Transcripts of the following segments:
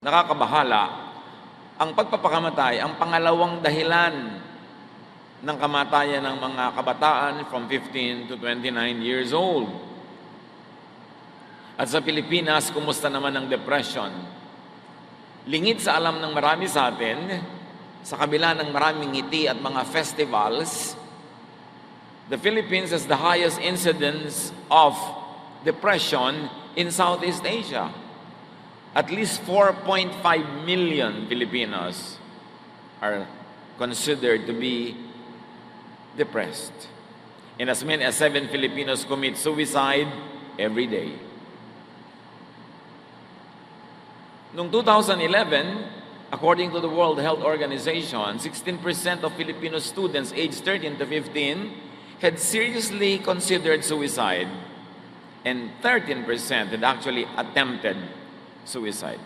Nakakabahala, ang pagpapakamatay ang pangalawang dahilan ng kamatayan ng mga kabataan from 15 to 29 years old. At sa Pilipinas, kumusta naman ang depression? Lingid sa alam ng marami sa atin, sa kabila ng maraming ngiti at mga festivals, the Philippines has the highest incidence of depression in Southeast Asia. At least 4.5 million Filipinos are considered to be depressed. And as many as 7 Filipinos commit suicide every day. Noong 2011, according to the World Health Organization, 16% of Filipino students aged 13 to 15 had seriously considered suicide, and 13% had actually attempted suicide.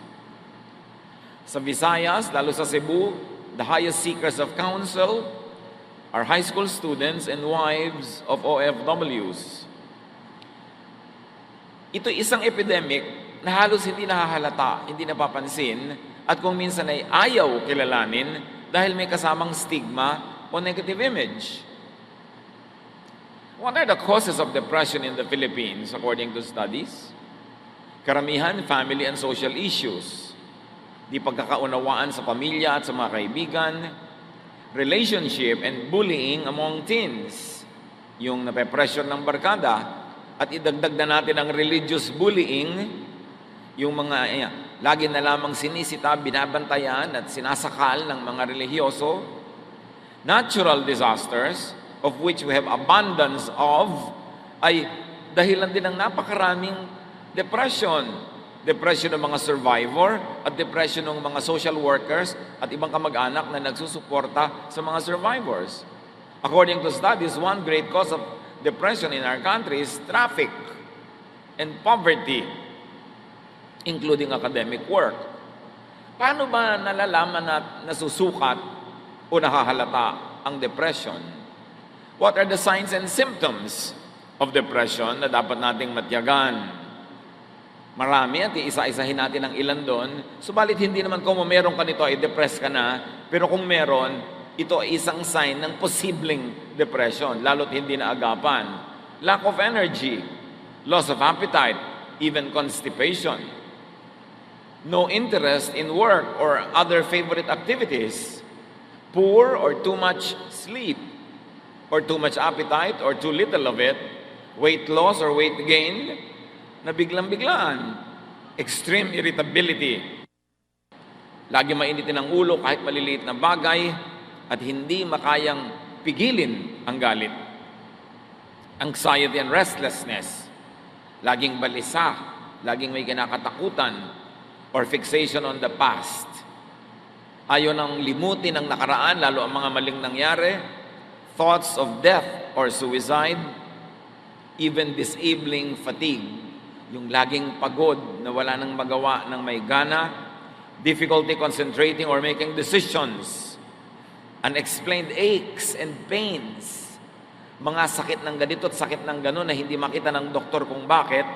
Sa Visayas, lalo sa Cebu, the highest seekers of counsel are high school students and wives of OFWs. Ito isang epidemic na halos hindi nahahalata, hindi napapansin, at kung minsan ay ayaw kilalanin dahil may kasamang stigma o negative image. What are the causes of depression in the Philippines according to studies? Karamihan, family and social issues. Di pagkakaunawaan sa pamilya at sa mga kaibigan, relationship and bullying among teens. Yung nape-pressure ng barkada. At idagdag na natin ang religious bullying, yung mga lagi na lamang sinisita, binabantayan at sinasakal ng mga relihiyoso. Natural disasters, of which we have abundance of, ay dahilan din ng napakaraming depression. Depression ng mga survivor at depression ng mga social workers at ibang kamag-anak na nagsusuporta sa mga survivors. According to studies, one great cause of depression in our country is traffic and poverty, including academic work. Paano ba nalalaman at nasusukat o nakahalata ang depression? What are the signs and symptoms of depression na dapat nating matyagan? Marami at iisa-isahin natin ang ilan doon. Subalit hindi naman kung meron ka nito ay depressed ka na, pero kung meron, ito ay isang sign ng posibleng depression, lalo't hindi naagapan. Lack of energy, loss of appetite, even constipation. No interest in work or other favorite activities. Poor or too much sleep, or too much appetite or too little of it. Weight loss or weight gain na biglang-biglaan. Extreme irritability. Lagi mainitin ang ulo kahit maliliit na bagay at hindi makayang pigilin ang galit. Anxiety and restlessness. Laging balisa, laging may kinakatakutan or fixation on the past. Ayaw nang limutin ang nakaraan, lalo ang mga maling nangyari. Thoughts of death or suicide. Even disabling fatigue. Yung laging pagod na wala nang magawa ng may gana, difficulty concentrating or making decisions, unexplained aches and pains, mga sakit ng ganito at sakit ng gano'n na hindi makita ng doktor kung bakit,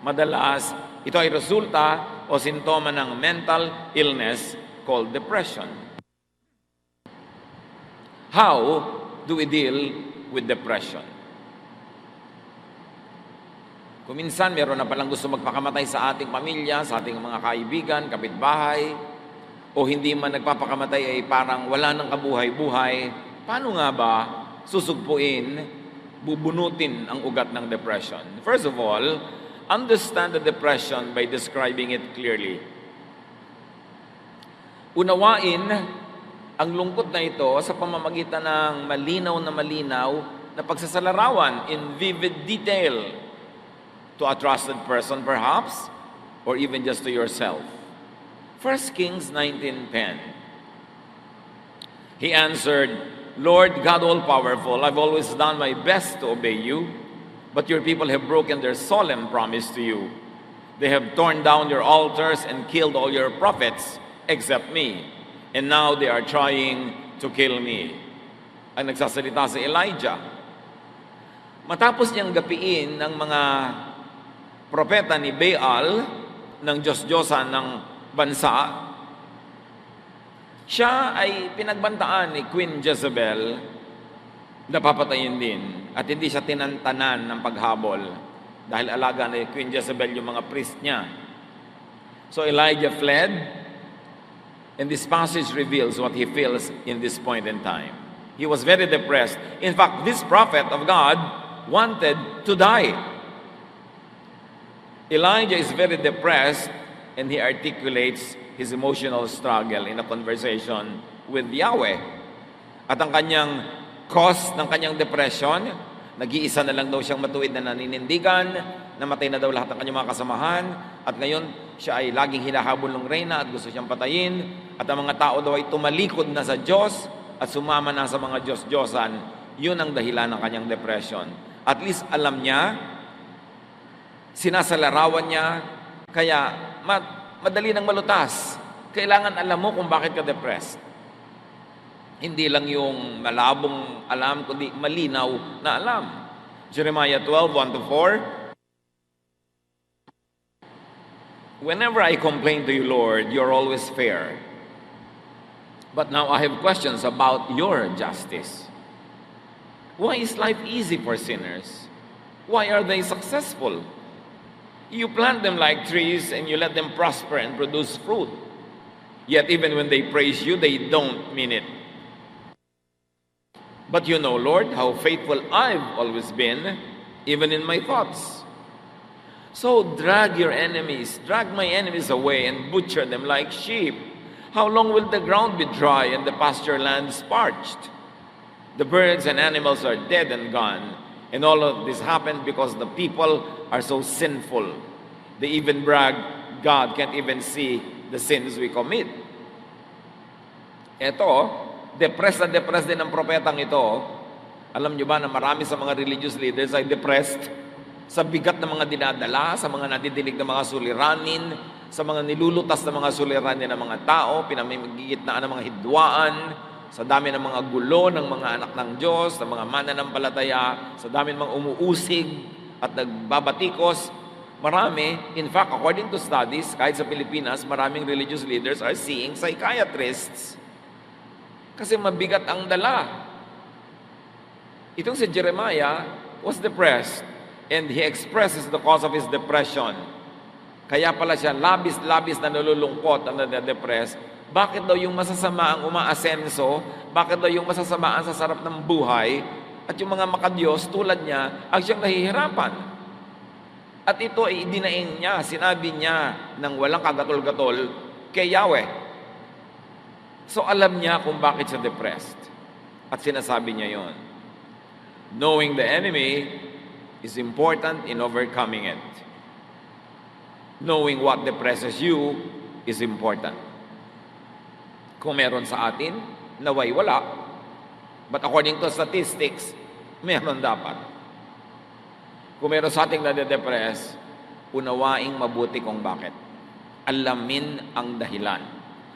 madalas ito ay resulta o sintoma ng mental illness called depression. How do we deal with depression? Kung minsan meron na palang gusto magpakamatay sa ating pamilya, sa ating mga kaibigan, kapitbahay, o hindi man nagpapakamatay ay parang wala nang kabuhay-buhay, paano nga ba susugpuin, bubunutin ang ugat ng depression? First of all, understand the depression by describing it clearly. Unawain ang lungkot na ito sa pamamagitan ng malinaw na pagsasalarawan in vivid detail to a trusted person perhaps, or even just to yourself. 1 Kings 19:10. He answered, Lord God all-powerful, I've always done my best to obey you, but your people have broken their solemn promise to you. They have torn down your altars and killed all your prophets except me, and now they are trying to kill me. Ang nagsasalita si Elijah. Matapos niyang gapiin ng mga propeta ni Baal ng Diyos-Diyosan ng bansa, siya ay pinagbantaan ni Queen Jezebel na papatayin din. At hindi siya tinantanan ng paghabol dahil alaga ni Queen Jezebel yung mga priest niya. So Elijah fled, and this passage reveals what he feels in this point in time. He was very depressed. In fact, this prophet of God wanted to die. Elijah is very depressed, and he articulates his emotional struggle in a conversation with Yahweh. At ang kanyang cause ng kanyang depression, nag-iisa na lang daw siyang matuwid na naninindigan, namatay na daw lahat ng kanyang mga kasamahan, at ngayon siya ay laging hinahabol ng reyna at gusto siyang patayin, at ang mga tao daw ay tumalikod na sa Diyos at sumama na sa mga Diyos-Diyosan. Yun ang dahilan ng kanyang depression. At least alam niya, sinasalarawan niya, kaya madali nang malutas. Kailangan alam mo kung bakit ka depressed. Hindi lang yung malabong alam, kundi malinaw na alam. Jeremiah 12:1-4. Whenever I complain to you, Lord, you're always fair. But now I have questions about your justice. Why is life easy for sinners? Why are they successful? You plant them like trees and you let them prosper and produce fruit. Yet even when they praise you, they don't mean it. But you know, Lord, how faithful I've always been, even in my thoughts. So drag your enemies, drag my enemies away and butcher them like sheep. How long will the ground be dry and the pasture lands parched? The birds and animals are dead and gone. And all of this happened because the people are so sinful. They even brag, God can't even see the sins we commit. Ito, depressed na depressed din ang propetang ito. Alam nyo ba na marami sa mga religious leaders ay depressed sa bigat ng mga dinadala, sa mga nadidinig ng mga suliranin, sa mga nilulutas ng mga suliranin ng mga tao, pinamimigitnaan ng mga hidwaan, sa dami ng mga gulo ng mga anak ng Diyos, sa mga mananampalataya, sa dami ng mga umuusig at nagbabatikos. Marami, in fact, according to studies, kahit sa Pilipinas, maraming religious leaders are seeing psychiatrists. Kasi mabigat ang dala. Itong si Jeremiah was depressed, and he expresses the cause of his depression. Kaya pala siya labis-labis na nalulungkot at nade-depress. Bakit daw yung masasama ang umaasenso? Bakit daw yung masasama ang sasarap ng buhay? At yung mga makadiyos tulad niya, ang siyang nahihirapan. At ito ay idinaing niya, sinabi niya ng walang kagatol-gatol kay Yahweh. So alam niya kung bakit siya depressed. At sinasabi niya yon. Knowing the enemy is important in overcoming it. Knowing what depresses you is important. Kung meron sa atin, naway wala. But according to statistics, meron dapat. Kung meron sa ating nade-depress, unawaing mabuti kung bakit. Alamin ang dahilan.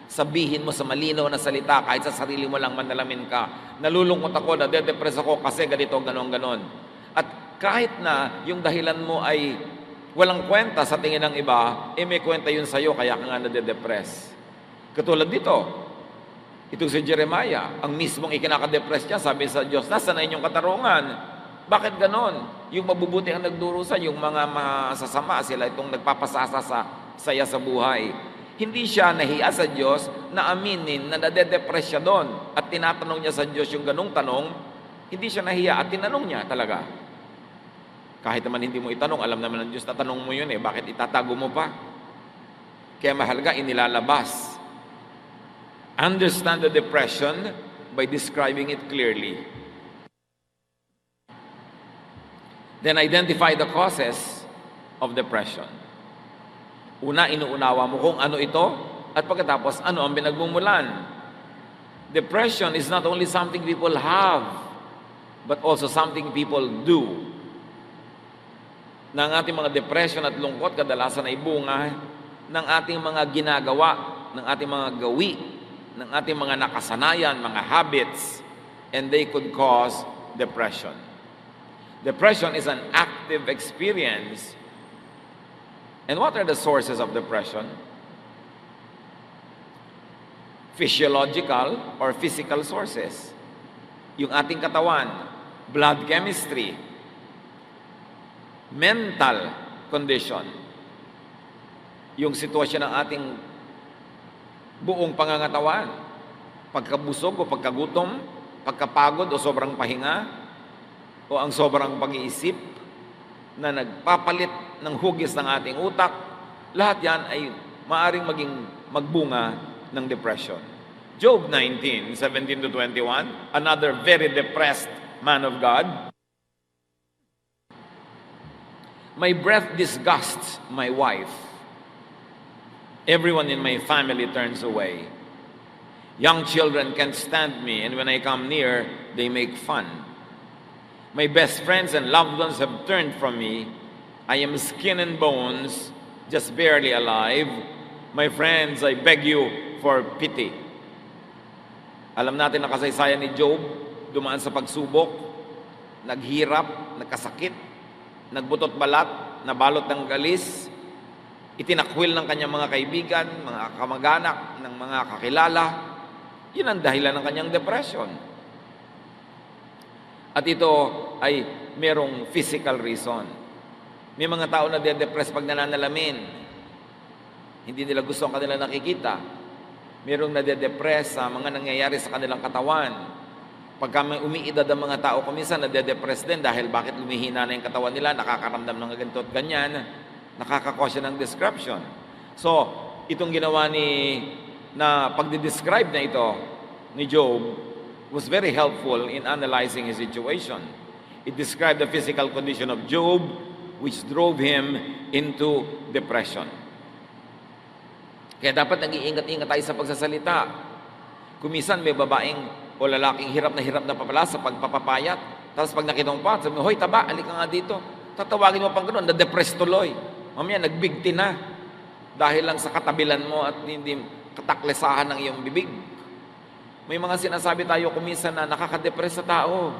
Sabihin mo sa malinaw na salita, kahit sa sarili mo lang manalamin ka, nalulungkot ako, nade-depress ako kasi ganito, ganon. At kahit na yung dahilan mo ay walang kwenta sa tingin ng iba, may kwenta yun sa'yo, kaya ka nga nade-depress. Katulad dito, itong si Jeremiah, ang mismong ikinaka-depress niya, sabi sa Diyos, nasa na inyong katarungan? Bakit ganon? Yung mabubuti ang nagdurusa, yung mga masasama, sila itong nagpapasasa sa saya sa buhay. Hindi siya nahiya sa Diyos na aminin na nade-depress siya doon. At tinatanong niya sa Diyos yung ganong tanong, hindi siya nahiya at tinanong niya talaga. Kahit naman hindi mo itanong, alam naman ng Diyos na tanong mo yun bakit itatago mo pa? Kaya mahalaga, inilalabas. Understand the depression by describing it clearly. Then identify the causes of depression. Una, inuunawa mo kung ano ito, at pagkatapos, ano ang pinagmumulan. Depression is not only something people have, but also something people do. Na ang ating mga depression at lungkot, kadalasan ay bunga ng ating mga ginagawa, ng ating mga gawi, ng ating mga nakasanayan, mga habits, and they could cause depression. Depression is an active experience. And what are the sources of depression? physiological or physical sources. Yung ating katawan, blood chemistry, mental condition, yung sitwasyon ng ating buong pangangatawan, pagkabusog o pagkagutom, pagkapagod o sobrang pahinga, o ang sobrang pag-iisip na nagpapalit ng hugis ng ating utak, lahat yan ay maaring maging magbunga ng depression. Job 19:17-21, another very depressed man of God. My breath disgusts my wife. Everyone in my family turns away. Young children can't stand me, and when I come near, they make fun. My best friends and loved ones have turned from me. I am skin and bones, just barely alive. My friends, I beg you for pity. Alam natin ang kasaysayan ni Job, dumaan sa pagsubok, naghirap, nagkasakit, nagbutot balat, nabalot ng galis, itinakwil ng kanyang mga kaibigan, mga kamag-anak, ng mga kakilala. Yun ang dahilan ng kanyang depression. At ito ay merong physical reason. May mga tao na de-depress pag nananalamin. Hindi nila gusto ang kanilang nakikita. Merong nade-depress sa mga nangyayari sa kanilang katawan. Pagka may umiidad ang mga tao, kuminsan nade-depress din dahil bakit lumihina na yung katawan nila, nakakaramdam ng ganito at ganyan, nakakakosya ng description. So, itong ginawa na pagde-describe na ito ni Job was very helpful in analyzing his situation. It described the physical condition of Job, which drove him into depression. Kaya dapat nag-iingat-ingat tayo sa pagsasalita. Kumisan may babaeng o lalaking hirap na papala sa pagpapapayat. Tapos pag nakitong pa, sabi mo, hoy taba, alika nga dito. Tatawagin mo pang gano'n, na-depress tuloy. Mamaya, nagbigti na. Dahil lang sa katabilan mo at hindi kataklesahan ng iyong bibig. May mga sinasabi tayo kuminsan na nakaka-depress sa tao.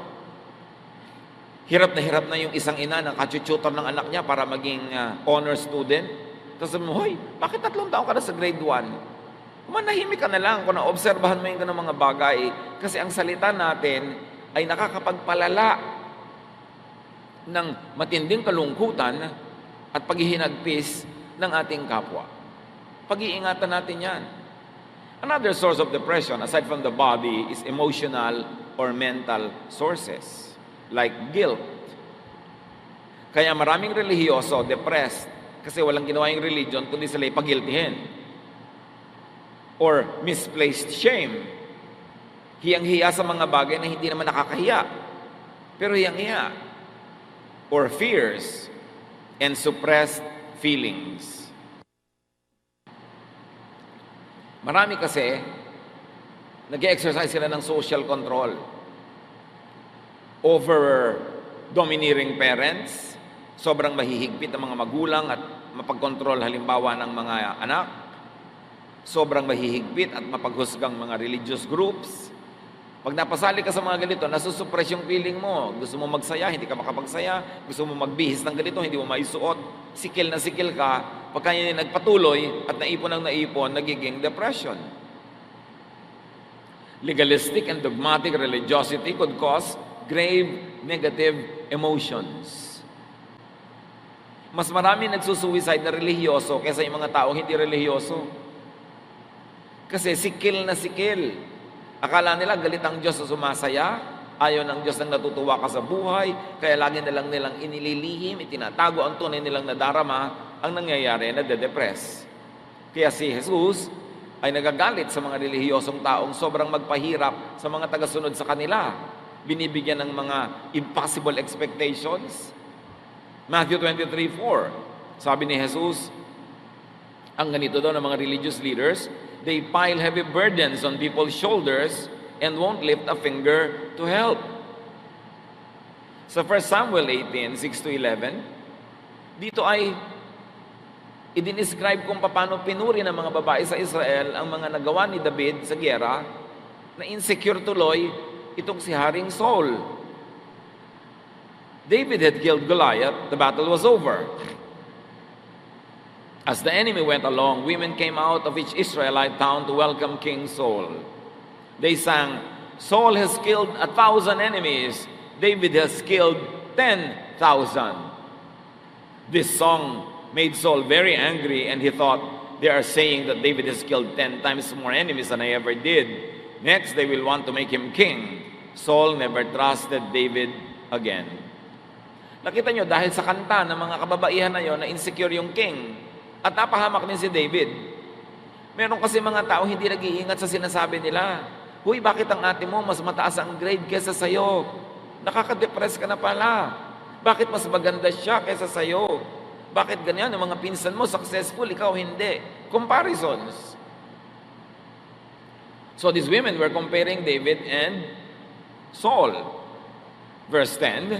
Hirap na yung isang ina na kachuchutor ng anak niya para maging honor student. Tapos sabi mo, hoy, bakit 3 taon ka na sa grade 1? Manahimik ka na lang kung naobserbahan mo yung ganang mga bagay. Kasi ang salita natin ay nakakapagpalala ng matinding kalungkutan at paghihinagpis ng ating kapwa. Pag-iingatan natin yan. Another source of depression, aside from the body, is emotional or mental sources, like guilt. Kaya maraming relihiyoso, depressed, kasi walang ginawa yung religion, kundi sila ipagiltihin. Or misplaced shame. Hiyang-hiya sa mga bagay na hindi naman nakakahiya, pero hiyang-hiya. Or fears and suppressed feelings. Marami kasi, nag-exercise sila ng social control over domineering parents, sobrang mahihigpit ang mga magulang at mapagkontrol halimbawa ng mga anak, sobrang mahihigpit at mapaghusgang mga religious groups. Pag napasali ka sa mga ganito, nasusuppress yung feeling mo. Gusto mo magsaya, hindi ka makapagsaya. Gusto mo magbihis ng ganito, hindi mo maisuot. Sikil na sikil ka. Pagka yun nagpatuloy at naipon, nagiging depression. Legalistic and dogmatic religiosity could cause grave negative emotions. Mas marami nagsusuicide na relihiyoso kaysa yung mga taong hindi relihiyoso. Kasi sikil na sikil. Akala nila galit ang Diyos sa sumasaya, ayaw ng Diyos nang natutuwa ka sa buhay, kaya lagi nilang inililihim, itinatago ang tunay nilang nadarama, ang nangyayari na de-depress. Kaya si Jesus ay nagagalit sa mga relihiyosong taong sobrang magpahirap sa mga tagasunod sa kanila. Binibigyan ng mga impossible expectations. Matthew 23:4, sabi ni Jesus, ang ganito daw ng mga religious leaders, they pile heavy burdens on people's shoulders and won't lift a finger to help. Sa 1 Samuel 18:6-11, dito ay i-describe kung paano pinuri ng mga babae sa Israel ang mga nagawa ni David sa giyera na insecure tuloy itong si Haring Saul. David had killed Goliath, the battle was over. As the enemy went along, women came out of each Israelite town to welcome King Saul. They sang, "Saul has killed 1,000 enemies. David has killed 10,000." This song made Saul very angry, and he thought, they are saying that David has killed 10 times more enemies than I ever did. Next, they will want to make him king. Saul never trusted David again. Nakita nyo, dahil sa kanta ng mga kababaihan na yon, na insecure yung king, at napahamak din si David. Meron kasi mga tao hindi nag-iingat sa sinasabi nila. Huy, bakit ang ate mo mas mataas ang grade kesa sa'yo? Nakaka-depress ka na pala. Bakit mas maganda siya kesa sa'yo? Bakit ganyan? Yung mga pinsan mo successful, ikaw hindi. Comparisons. So these women were comparing David and Saul. Verse 10,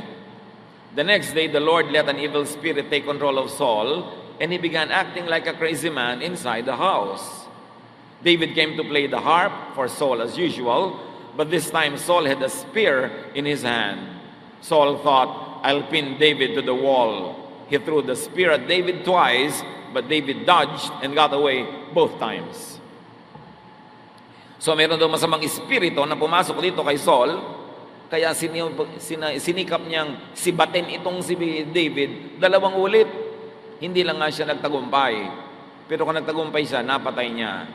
the next day the Lord let an evil spirit take control of Saul, and he began acting like a crazy man inside the house. David came to play the harp for Saul as usual, but this time Saul had a spear in his hand. Saul thought, I'll pin David to the wall. He threw the spear at David twice, but David dodged and got away both times. So meron daw masamang espiritu na pumasok dito kay Saul, kaya sinikap niyang sibatin itong si David 2 ulit. Hindi lang nga siya nagtagumpay. Pero kung nagtagumpay siya, napatay niya.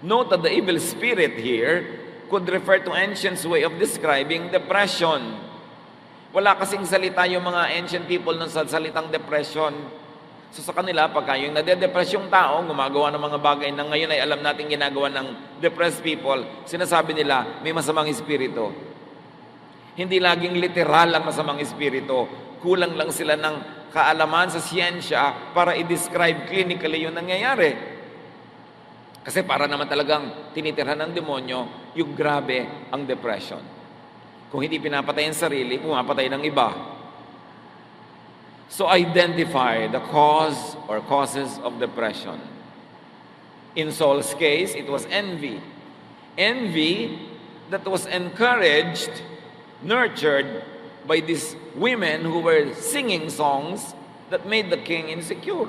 Note that the evil spirit here could refer to ancient way of describing depression. Wala kasing salita yung mga ancient people ng salitang depression. So sa kanila, pagka yung nade-depress yung tao, gumagawa ng mga bagay na ngayon ay alam natin ginagawa ng depressed people, sinasabi nila, may masamang espiritu. Hindi laging literal ang masamang espiritu. Kulang lang sila ng kaalaman sa siyensya para i-describe clinically yung nangyayari. Kasi para naman talagang tinitirhan ng demonyo, yung grabe ang depression. Kung hindi pinapatay ang sarili, pumapatay ng iba. So identify the cause or causes of depression. In Saul's case, it was envy. Envy that was encouraged, nurtured by these women who were singing songs that made the king insecure.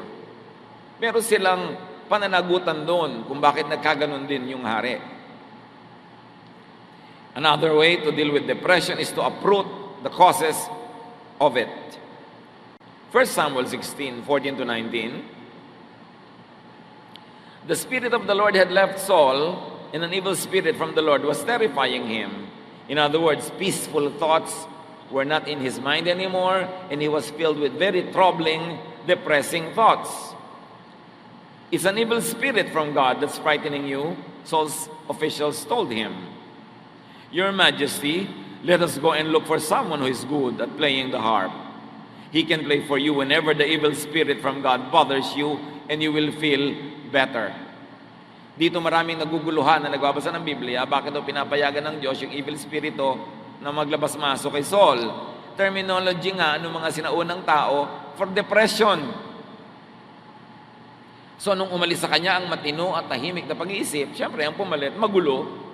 Meron silang pananagutan doon kung bakit nagkaganon din yung hari. Another way to deal with depression is to uproot the causes of it. 1 Samuel 16, 14 to 19. The Spirit of the Lord had left Saul, and an evil spirit from the Lord was terrifying him. In other words, peaceful thoughts were not in his mind anymore, and he was filled with very troubling, depressing thoughts. It's an evil spirit from God that's frightening you, Saul's officials told him. Your Majesty, let us go and look for someone who is good at playing the harp. He can play for you whenever the evil spirit from God bothers you, and you will feel better. Dito maraming naguguluhan na nagbabasa ng Biblia, bakit daw pinapayagan ng Diyos yung evil spirito na maglabas-masok kay Saul. Terminology nga ng mga sinaunang tao for depression. So nung umalis sa kanya ang matino at tahimik na pag-iisip, syempre ang pumalit, magulo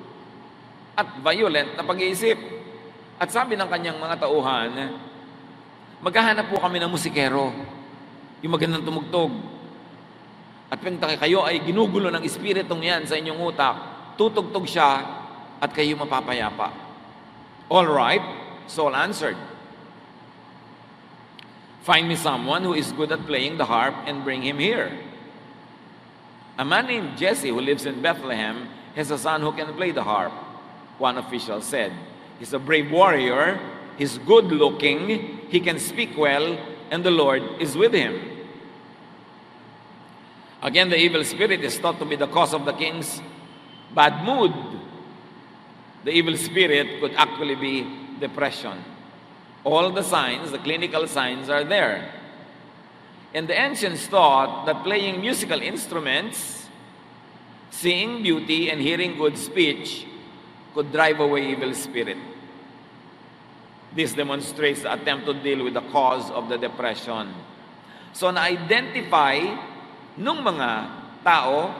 at violent na pag-iisip. At sabi ng kanyang mga tauhan, maghahanap po kami ng musikero, yung magandang tumugtog. At pagtaki kayo ay ginugulo ng espiritong yan sa inyong utak, tutugtog siya at kayo mapapayapa. All right, Saul answered, find me someone who is good at playing the harp and bring him here. A man named Jesse who lives in Bethlehem has a son who can play the harp. One official said, he's a brave warrior, he's good-looking, he can speak well, and the Lord is with him. Again, the evil spirit is thought to be the cause of the king's bad mood. The evil spirit could actually be depression. All the signs, the clinical signs are there. And the ancients thought that playing musical instruments, seeing beauty, and hearing good speech could drive away evil spirit. This demonstrates the attempt to deal with the cause of the depression. So na-identify nung mga tao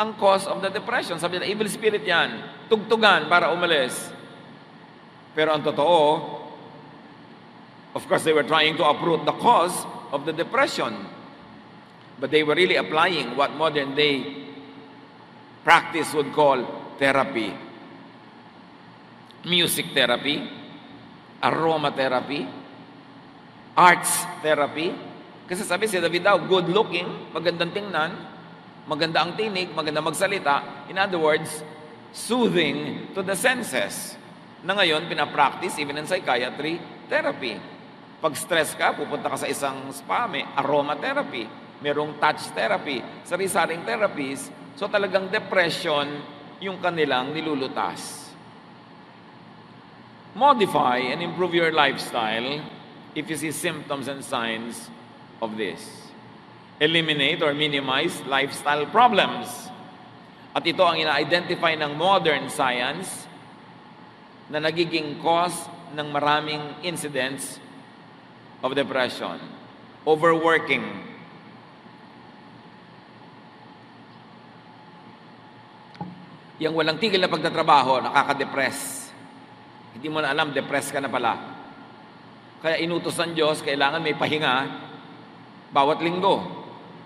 ang cause of the depression. Sabi nila, evil spirit yan, tugtugan para umalis. Pero ang totoo, of course, they were trying to uproot the cause of the depression. But they were really applying what modern day practice would call therapy. Music therapy, aromatherapy, arts therapy. Kasi sabi si David daw, good looking, magandang tingnan, maganda ang tinig, maganda magsalita. In other words, soothing to the senses. Na ngayon, pinapractice even in psychiatry therapy. Pag stress ka, pupunta ka sa isang spa, may aromatherapy, merong touch therapy, sari-saring therapies. So talagang depression yung kanilang nilulutas. Modify and improve your lifestyle if you see symptoms and signs of this. Eliminate or minimize lifestyle problems. At ito ang ina-identify ng modern science na nagiging cause ng maraming incidents of depression. Overworking. Yang walang tigil na pagtatrabaho, nakaka-depress. Hindi mo na alam, depressed ka na pala. Kaya inutos ng Diyos, kailangan may pahinga bawat linggo.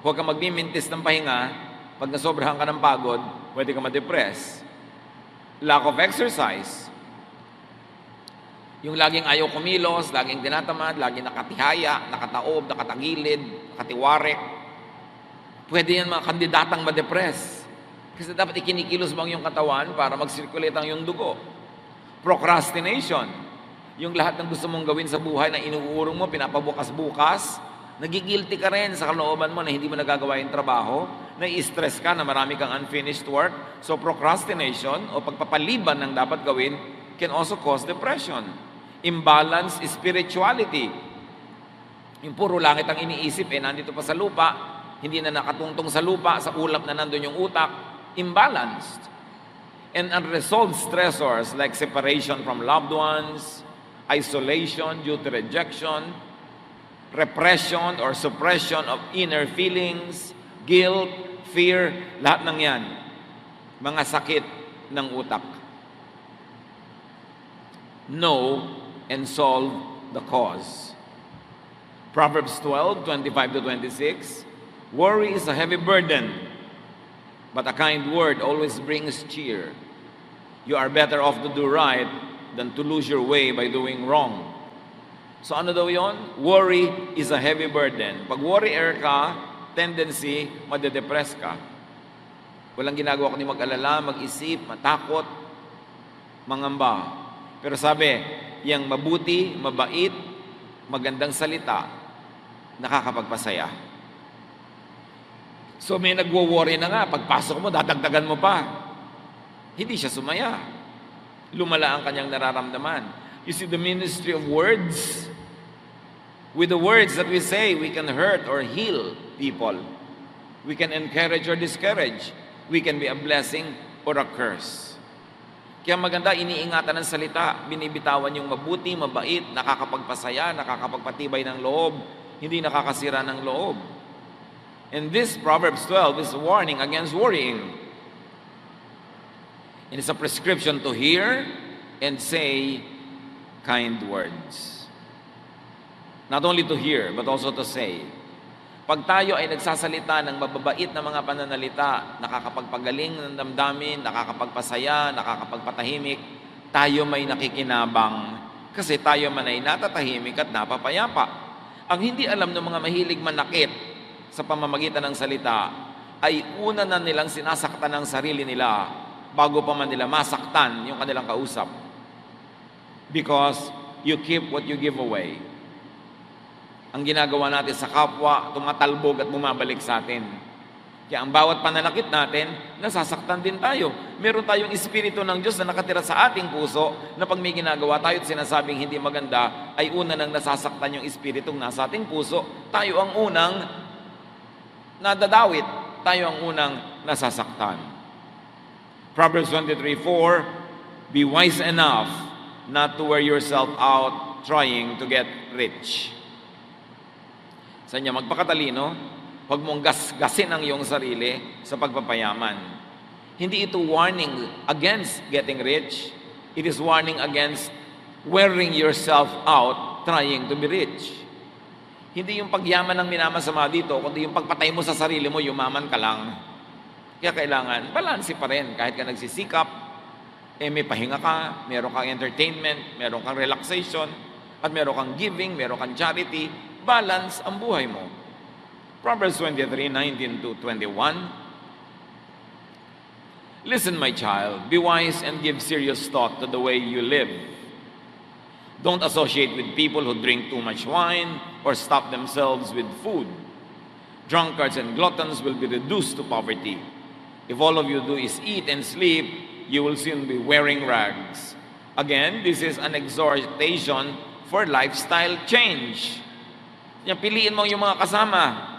Huwag kang magmimintis ng pahinga. Pag nasobrahan ka ng pagod, pwede ka ma-depress. Lack of exercise. Yung laging ayaw kumilos, laging tinatamad, laging nakatihaya, nakataob, nakatagilid, nakatiwari. Pwede yan mga kandidatang ma-depress. Kasi dapat ikinikilos mo ang iyong katawan para mag-circulate ang iyong dugo. Procrastination. Yung lahat ng gusto mong gawin sa buhay na inuurong mo, pinapabukas-bukas, nagigilty ka rin sa kalooban mo na hindi mo nagagawa yung trabaho, nai-stress ka na marami kang unfinished work. So procrastination o pagpapaliban ng dapat gawin can also cause depression. Imbalance spirituality. Yung puro langit ang iniisip, nandito pa sa lupa, hindi na nakatungtong sa lupa, sa ulap na nandun yung utak. Imbalanced. And unresolved stressors like separation from loved ones, isolation due to rejection, repression or suppression of inner feelings, guilt, fear, lahat ng yan, mga sakit ng utak. Know and solve the cause. Proverbs 12:25-26, worry is a heavy burden, but a kind word always brings cheer. You are better off to do right than to lose your way by doing wrong. So ano daw yon? Worry is a heavy burden. Pag worrier ka, tendency, madedepress ka. Walang ginagawa kundi mag-alala, mag-isip, matakot, mangamba. Pero sabi, yung mabuti, mabait, magandang salita, nakakapagpasaya. So may nagwo-worry na nga, pagpasok mo, dadagdagan mo pa. Hindi siya sumaya. Lumala ang kanyang nararamdaman. You see the ministry of words? With the words that we say, we can hurt or heal people. We can encourage or discourage. We can be a blessing or a curse. Kaya maganda, iniingatan ng salita, binibitawan yung mabuti, mabait, nakakapagpasaya, nakakapagpatibay ng loob, hindi nakakasira ng loob. And this Proverbs 12 is a warning against worrying. And it's a prescription to hear and say kind words. Not only to hear, but also to say. Pag tayo ay nagsasalita ng mababait na mga pananalita, nakakapagpagaling ng damdamin, nakakapagpasaya, nakakapagpatahimik, tayo may nakikinabang kasi tayo man ay natatahimik at napapayapa. Ang hindi alam ng mga mahilig manakit sa pamamagitan ng salita ay una na nilang sinasaktan ang sarili nila bago pa man nila masaktan yung kanilang kausap. Because you keep what you give away. Ang ginagawa natin sa kapwa, tumatalbog at bumabalik sa atin. Kaya ang bawat pananakit natin, nasasaktan din tayo. Meron tayong espiritu ng Diyos na nakatira sa ating puso na pag may ginagawa tayo at sinasabing hindi maganda, ay una nang nasasaktan yung espiritong nasa ating puso. Tayo ang unang nadadawit. Tayo ang unang nasasaktan. Proverbs 23:4, be wise enough not to wear yourself out trying to get rich. Sa inyo, magpakatalino, huwag mong gasgasin ang iyong sarili sa pagpapayaman. Hindi ito warning against getting rich. It is warning against wearing yourself out trying to be rich. Hindi yung pagyaman ang minamasama dito, kundi yung pagpatay mo sa sarili mo, yumaman ka lang. Kaya kailangan, balanse pa rin. Kahit ka nagsisikap, may pahinga ka, meron kang entertainment, meron kang relaxation, at meron kang giving, meron kang charity, balance ang buhay mo. Proverbs 23:19-21. Listen, my child, be wise and give serious thought to the way you live. Don't associate with people who drink too much wine or stuff themselves with food. Drunkards and gluttons will be reduced to poverty. If all of you do is eat and sleep, you will soon be wearing rags. Again, this is an exhortation for lifestyle change. Piliin mo yung mga kasama.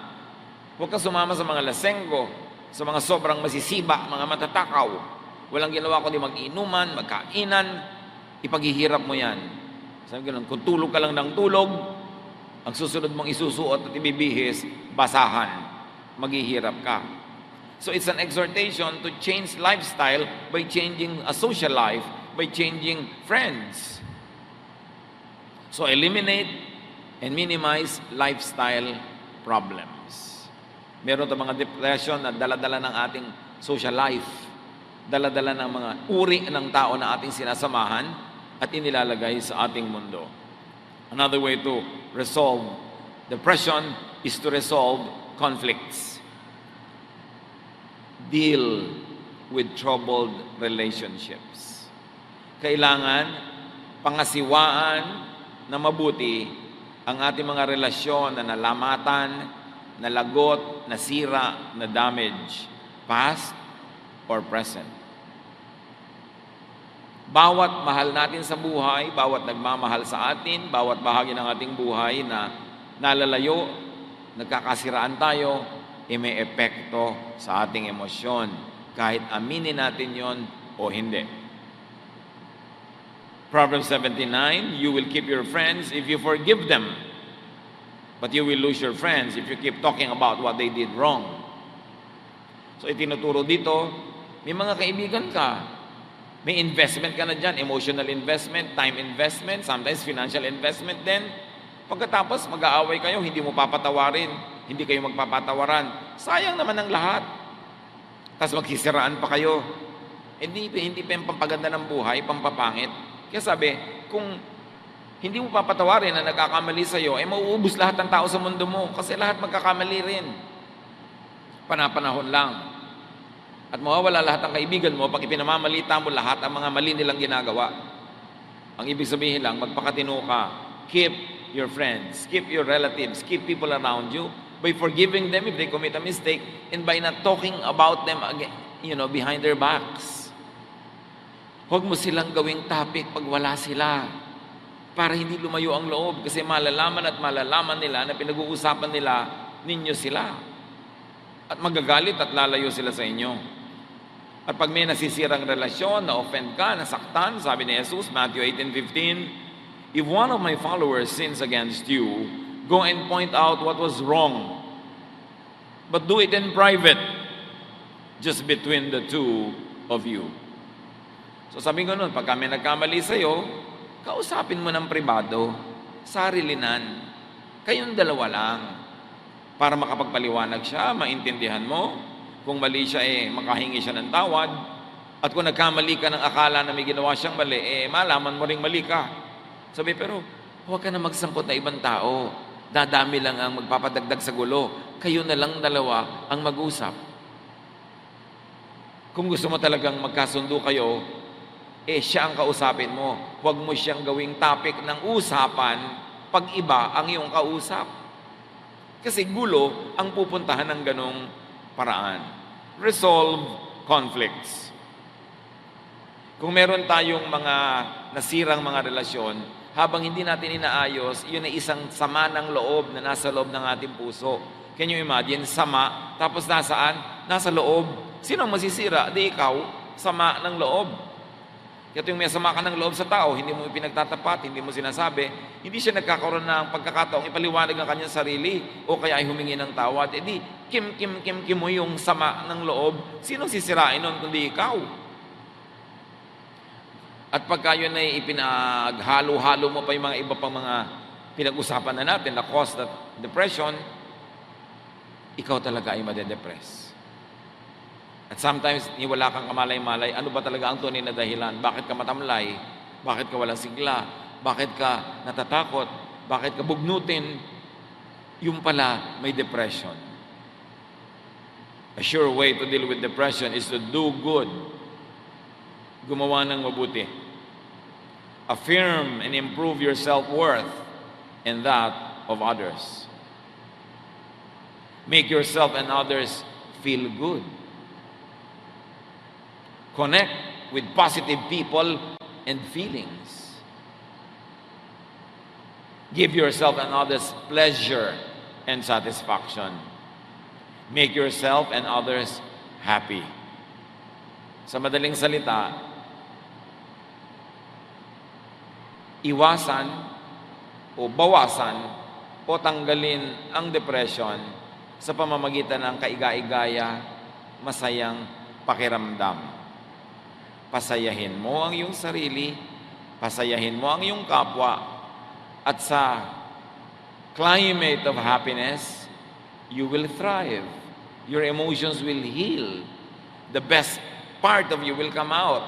Huwag ka sumama sa mga lasenggo, sa mga sobrang masisiba, mga matatakaw. Walang ginawa kundi mag-inuman, magkainan, ipaghihirap mo yan. Sabi ganun, kung tulog ka lang ng tulog, ang susunod mong isusuot at ibibihis, basahan, maghihirap ka. So it's an exhortation to change lifestyle by changing a social life, by changing friends. So eliminate and minimize lifestyle problems. Meron tayong mga depression na dala-dala ng ating social life, dala-dala ng mga uri ng tao na ating sinasamahan at inilalagay sa ating mundo. Another way to resolve depression is to resolve conflicts. Deal with troubled relationships. Kailangan pangasiwaan na mabuti ang ating mga relasyon na nalamatan, nalagot, nasira, na damage, past or present. Bawat mahal natin sa buhay, bawat nagmamahal sa atin, bawat bahagi ng ating buhay na nalalayo, nagkakasiraan tayo, may epekto sa ating emosyon, kahit aminin natin yon o hindi. Proverbs 17:9, you will keep your friends if you forgive them, but you will lose your friends if you keep talking about what they did wrong. So itinuturo dito, may mga kaibigan ka, may investment ka na dyan, emotional investment, time investment, sometimes financial investment din. Pagkatapos, mag-aaway kayo, hindi mo papatawarin, hindi kayo magpapatawaran. Sayang naman ang lahat. Tapos magsisiraan pa kayo. Hindi pa yung pampaganda ng buhay, pampapangit. Kaya sabi, kung hindi mo papatawarin na nagkakamali sa'yo, mauubos lahat ng tao sa mundo mo. Kasi lahat magkakamali rin. Panapanahon lang. At mawawala lahat ng kaibigan mo pag ipinamamalita mo lahat ang mga mali nilang ginagawa. Ang ibig sabihin lang, magpakatino ka. Keep your friends, keep your relatives, keep people around you by forgiving them if they commit a mistake and by not talking about them again, behind their backs. Huwag mo silang gawing topic pag wala sila para hindi lumayo ang loob kasi malalaman at malalaman nila na pinag-uusapan nila ninyo sila. At magagalit at lalayo sila sa inyo. At pag may nasisirang relasyon, na-offend ka, nasaktan, sabi ni Jesus, Matthew 18:15, if one of my followers sins against you, go and point out what was wrong. But do it in private, just between the two of you. So sabi ko nun, pag kami nagkamali sa'yo, kausapin mo ng pribado, sarilinan, kayong dalawa lang. Para makapagpaliwanag siya, maintindihan mo. Kung mali siya, makahingi siya ng tawad. At kung nagkamali ka ng akala na may ginawa siyang mali, malaman mo ring mali ka. Sabi, pero huwag ka na magsangkot na ibang tao. Dadami lang ang magpapadagdag sa gulo. Kayo na lang dalawa ang mag-usap. Kung gusto mo talagang magkasundo kayo, siya ang kausapin mo. Huwag mo siyang gawing topic ng usapan pag iba ang iyong kausap. Kasi gulo ang pupuntahan ng ganong paraan. Resolve conflicts. Kung meron tayong mga nasirang mga relasyon, habang hindi natin inaayos, yun ay isang sama ng loob na nasa loob ng ating puso. Can you imagine? Sama, tapos nasaan? Nasa loob. Sino ang masisira? Di ikaw, sama ng loob. Kaya yung may sama ka ng loob sa tao, hindi mo pinagtatapat, hindi mo sinasabi, hindi siya nagkakaroon ng pagkakataong ipaliwanag ang kanyang sarili o kaya ay humingi ng tawad. Kim mo yung sama ng loob. Sino sisirain nun kundi ikaw? At pagka yun ay ipinaghalo-halo mo pa yung mga iba pang mga pinag-usapan na natin, the cause that depression, ikaw talaga ay madedepress. At sometimes, wala kang kamalay-malay, ano ba talaga ang tunay na dahilan? Bakit ka matamlay? Bakit ka walang sigla? Bakit ka natatakot? Bakit ka bugnutin? Yung pala, may depression. A sure way to deal with depression is to do good. Gumawa ng mabuti. Affirm and improve your self-worth and that of others. Make yourself and others feel good. Connect with positive people and feelings. Give yourself and others pleasure and satisfaction. Make yourself and others happy. Sa madaling salita, iwasan o bawasan o tanggalin ang depression sa pamamagitan ng kaiga-igaya, masayang pakiramdam. Pasayahin mo ang iyong sarili, pasayahin mo ang iyong kapwa, at sa climate of happiness, you will thrive. Your emotions will heal. The best part of you will come out,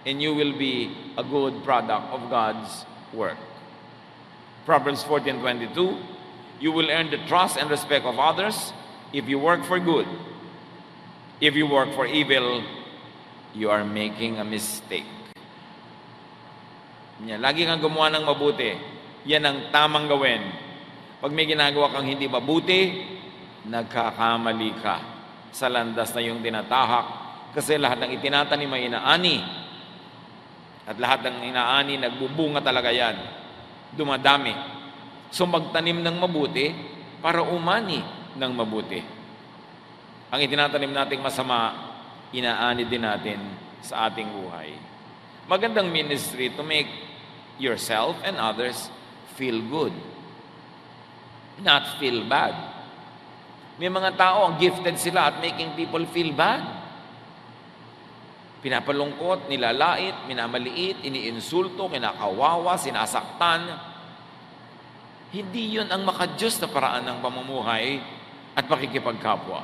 and you will be a good product of God's work. Proverbs 14:22, you will earn the trust and respect of others if you work for good. If you work for evil, you are making a mistake. Lagi kang gumawa ng mabuti. Yan ang tamang gawin. Pag may ginagawa kang hindi mabuti, nagkakamali ka sa landas na yung tinatahak. Kasi lahat ng itinatanim ay inaani. At lahat ng inaani, nagbubunga talaga yan. Dumadami. So magtanim ng mabuti para umani ng mabuti. Ang itinatanim nating masama, inaani din natin sa ating buhay. Magandang ministry to make yourself and others feel good, not feel bad. May mga tao, ang gifted sila at making people feel bad. Pinapalungkot, nilalait, minamaliit, iniinsulto, kinakawawa, sinasaktan. Hindi yun ang makadiyos na paraan ng pamumuhay at pakikipagkapwa.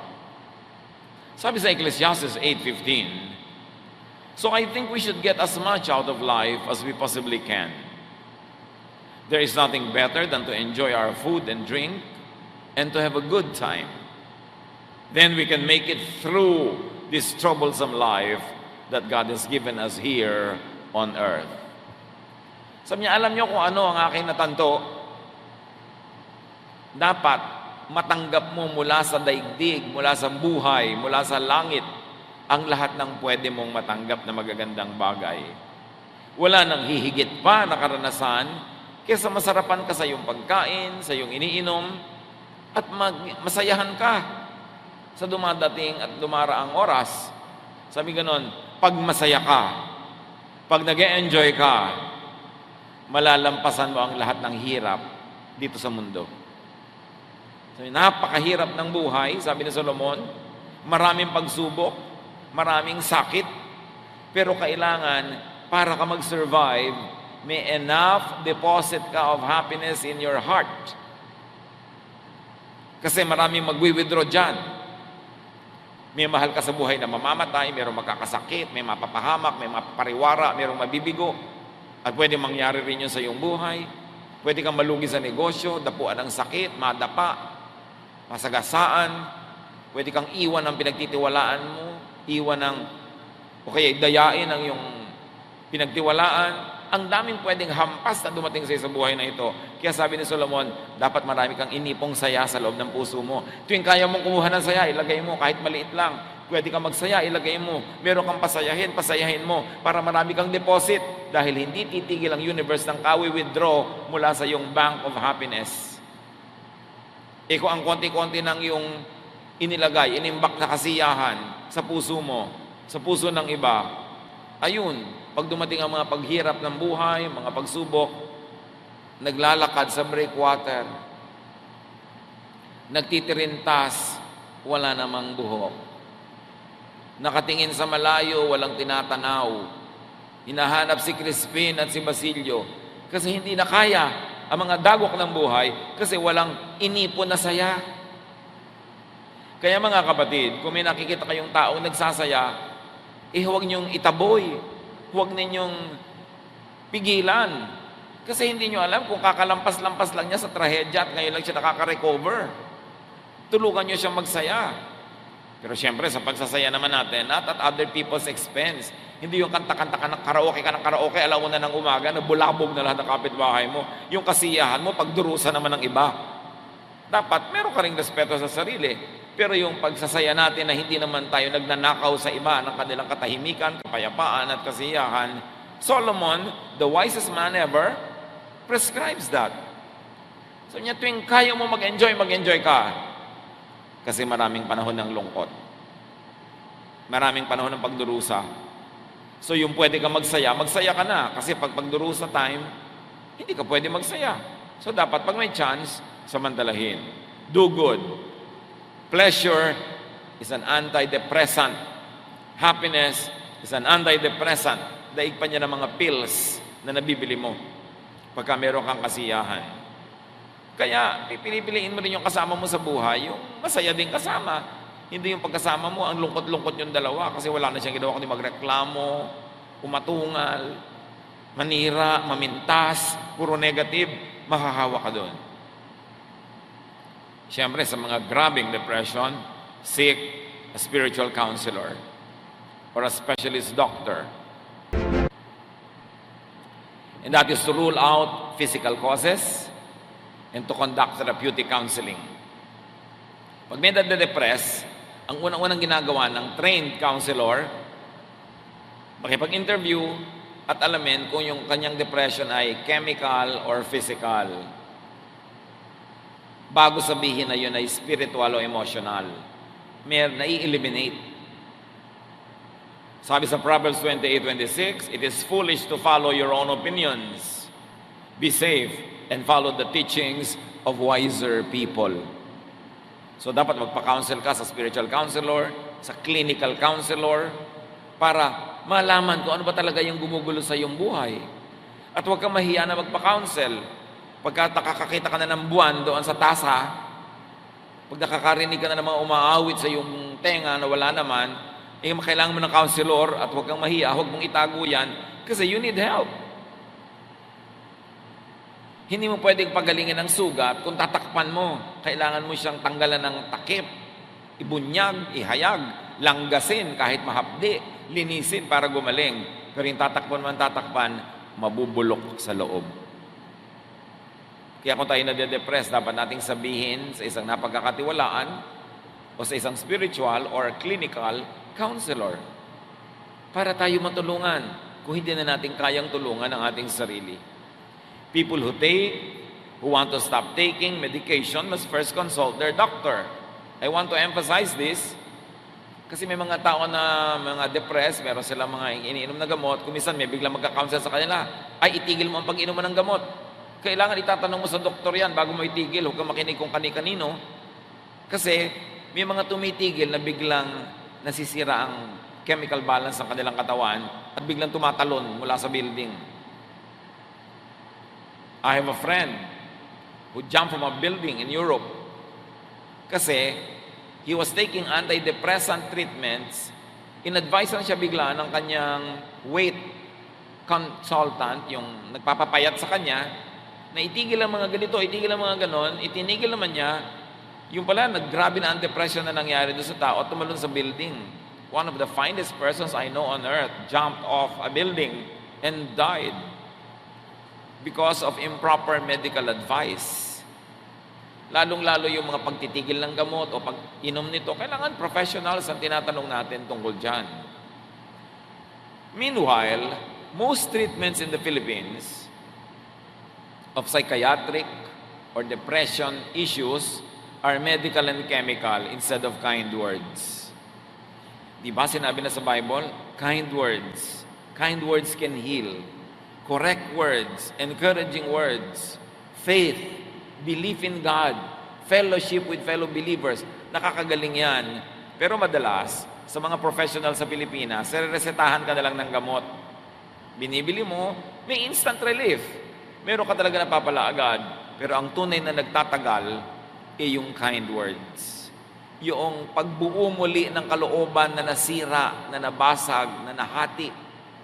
Sabi sa Ecclesiastes 8:15, so I think we should get as much out of life as we possibly can. There is nothing better than to enjoy our food and drink and to have a good time. Then we can make it through this troublesome life that God has given us here on earth. Sabi niya, alam niyo kung ano ang aking natanto? Dapat matanggap mo mula sa daigdig, mula sa buhay, mula sa langit, ang lahat ng pwede mong matanggap na magagandang bagay. Wala nang hihigit pa na karanasan kaysa masarapan ka sa iyong pagkain, sa iyong iniinom, at masayahan ka sa dumadating at dumaraang oras. Sabi ganon, pag masaya ka, pag nag-e-enjoy ka, malalampasan mo ang lahat ng hirap dito sa mundo. Sabi, napakahirap ng buhay, sabi ni Solomon, maraming pagsubok, maraming sakit, pero kailangan, para ka mag-survive, may enough deposit ka of happiness in your heart. Kasi maraming magwi-withdraw dyan. May mahal ka sa buhay na mamamatay, mayroong magkakasakit, may mapapahamak, may mapapariwara, mayroong mabibigo, at pwede mangyari rin yun sa iyong buhay. Pwede kang malugi sa negosyo, dapuan ng sakit, madapa, masagasaan, pwede kang iwan ng pinagtitiwalaan mo, iwan ng, o kaya dayain ang iyong pinagtiwalaan. Ang daming pwedeng hampas na dumating sa buhay na ito. Kaya sabi ni Solomon, dapat marami kang inipong saya sa loob ng puso mo. Tuwing kaya mong kumuha ng saya, ilagay mo, kahit maliit lang. Pwede kang magsaya, ilagay mo. Meron kang pasayahin mo, para marami kang deposit. Dahil hindi titigil ang universe ng kawi-withdraw mula sa iyong bank of happiness. Kung ang konti-konti ng iyong inilagay, inimbak na kasiyahan sa puso mo, sa puso ng iba, ayun, pag dumating ang mga paghirap ng buhay, mga pagsubok, naglalakad sa breakwater, nagtitirintas, wala namang buhok. Nakatingin sa malayo, walang tinatanaw. Hinahanap si Crispin at si Basilio kasi hindi na kaya. ang mga dagok ng buhay kasi walang inipon na saya. Kaya mga kapatid, kung may nakikita kayong taong nagsasaya, huwag niyong itaboy. Huwag ninyong pigilan. Kasi hindi nyo alam kung kakalampas-lampas lang niya sa trahedya at ngayon lang siya nakaka-recover. Tulungan nyo siyang magsaya. Pero siyempre, sa pagsasaya naman natin, not at other people's expense. Hindi yung kanta-kanta ka ng karaoke, alauna ng umaga, nabulabog na lahat ng kapitbahay mo. Yung kasiyahan mo, pagdurusa naman ng iba. Dapat, meron ka ring respeto sa sarili. Pero yung pagsasaya natin na hindi naman tayo nagnanakaw sa iba ng kanilang katahimikan, kapayapaan at kasiyahan, Solomon, the wisest man ever, prescribes that. So niya, tuwing kaya mo mag-enjoy ka. Kasi maraming panahon ng lungkot. Maraming panahon ng pagdurusa. So yung pwede ka magsaya ka na. Kasi pag pagdurusa time, hindi ka pwede magsaya. So dapat pag may chance, samantalahin. Do good. Pleasure is an antidepressant. Happiness is an antidepressant. Daig pa niya ng mga pills na nabibili mo pagka meron kang kasiyahan. Kaya, pipili-piliin mo rin yung kasama mo sa buhay, yung masaya din kasama. Hindi yung pagkasama mo, ang lungkot-lungkot yung dalawa kasi wala na siyang ginawa kundi magreklamo, umatungal, manira, mamintas, puro negative, mahahawa ka doon. Siyempre, sa mga grabing depression, seek a spiritual counselor or a specialist doctor. And that is to rule out physical causes and to conduct therapeutic counseling. Pag may nade-depress, ang unang-unang ginagawa ng trained counselor, makipag-interview at alamin kung yung kanyang depression ay chemical or physical. Bago sabihin na yun ay spiritual o emotional, may nai-eliminate. Sabi sa Proverbs 28:26, it is foolish to follow your own opinions. Be safe and follow the teachings of wiser people. So dapat magpa-counsel ka sa spiritual counselor, sa clinical counselor, para malaman kung ano ba talaga yung gumugulo sa iyong buhay. At huwag kang mahiya na magpa-counsel. Pagka nakakakita ka na ng buwan doon sa tasa, pag nakakarinig ka na ng mga umaawit sa iyong tenga na wala naman, kailangan mo ng counselor at huwag kang mahiya, huwag mong itago yan kasi you need help. Hindi mo pwedeng pagalingin ang sugat kung tatakpan mo. Kailangan mo siyang tanggalan ng takip, ibunyag, ihayag, langgasin kahit mahapdi, linisin para gumaling. Pero yung tatakpan, mabubulok sa loob. Kaya kung tayo nade-depress, dapat nating sabihin sa isang napagkakatiwalaan o sa isang spiritual or clinical counselor para tayo matulungan kung hindi na natin kayang tulungan ang ating sarili. People who want to stop taking medication must first consult their doctor. I want to emphasize this kasi may mga tao na mga depressed, meron silang mga iniinom na gamot, kung minsan may biglang magka-counsel sa kanila, ay itigil mo ang pag-inuman ng gamot. Kailangan itatanong mo sa doktor yan bago mo itigil, huwag kang makinig kung kani-kanino. Kasi may mga tumitigil na biglang nasisira ang chemical balance ng kanilang katawan at biglang tumatalon mula sa building. I have a friend who jumped from a building in Europe kasi he was taking antidepressant treatments. In-advise lang siya bigla ng kanyang weight consultant, yung nagpapapayat sa kanya, na itigil ang mga ganito, itigil ang mga ganon, itinigil naman niya. Yung pala, naggrabe na ang depression na nangyari doon sa tao at tumalon sa building. One of the finest persons I know on earth jumped off a building and died because of improper medical advice. Lalong-lalo yung mga pagtitigil ng gamot o pag-inom nito, kailangan professionals ang tinatanong natin tungkol dyan. Meanwhile, most treatments in the Philippines of psychiatric or depression issues are medical and chemical instead of kind words. Di ba sinabi na sa Bible? Kind words. Kind words can heal. Correct words, encouraging words, faith, belief in God, fellowship with fellow believers. Nakakagaling yan. Pero madalas, sa mga professional sa Pilipinas, resetahan ka na lang ng gamot. Binibili mo, may instant relief. Meron ka talaga napapala agad, pero ang tunay na nagtatagal ay yung kind words. Yung pagbuo muli ng kalooban na nasira, na nabasag, na nahati,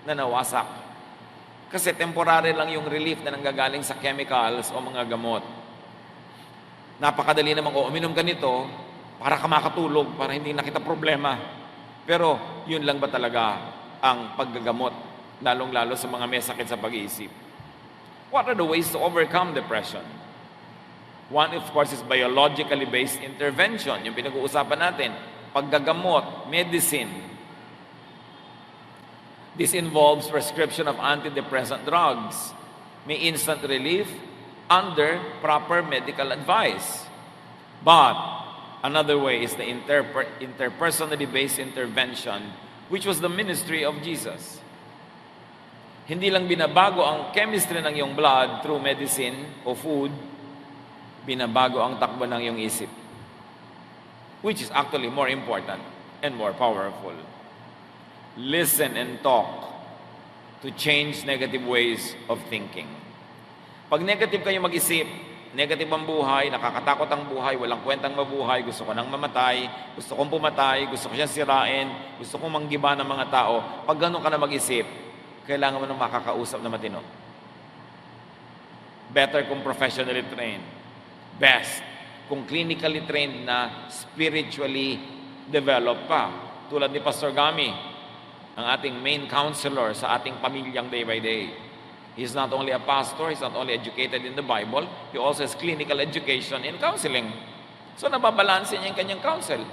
na nawasak. Kasi temporary lang yung relief na nanggagaling sa chemicals o mga gamot. Napakadali namang, uminom ka nito para ka makatulog, para hindi na kita problema. Pero yun lang ba talaga ang paggagamot, lalong-lalo sa mga may sakit sa pag-iisip? What are the ways to overcome depression? One, of course, is biologically based intervention. Yung pinag-uusapan natin, paggagamot, medicine. This involves prescription of antidepressant drugs. May instant relief under proper medical advice. But another way is the interpersonally based intervention, which was the ministry of Jesus. Hindi lang binabago ang chemistry ng iyong blood through medicine o food, binabago ang takbo ng iyong isip, which is actually more important and more powerful. Listen and talk to change negative ways of thinking. Pag negative kayo mag-isip, negative ang buhay, nakakatakot ang buhay, walang kwentang mabuhay, gusto ko nang mamatay, gusto kong pumatay, gusto ko siyang sirain, gusto kong manggiba ng mga tao, pag gano'n ka na mag-isip, kailangan mo ng makakausap na matino. Better kung professionally trained. Best kung clinically trained na spiritually developed pa. Tulad ni Pastor Gami, ang ating main counselor sa ating pamilyang day by day. He's not only a pastor, he's not only educated in the Bible, he also has clinical education in counseling. So nababalansin niya yung kanyang counsel.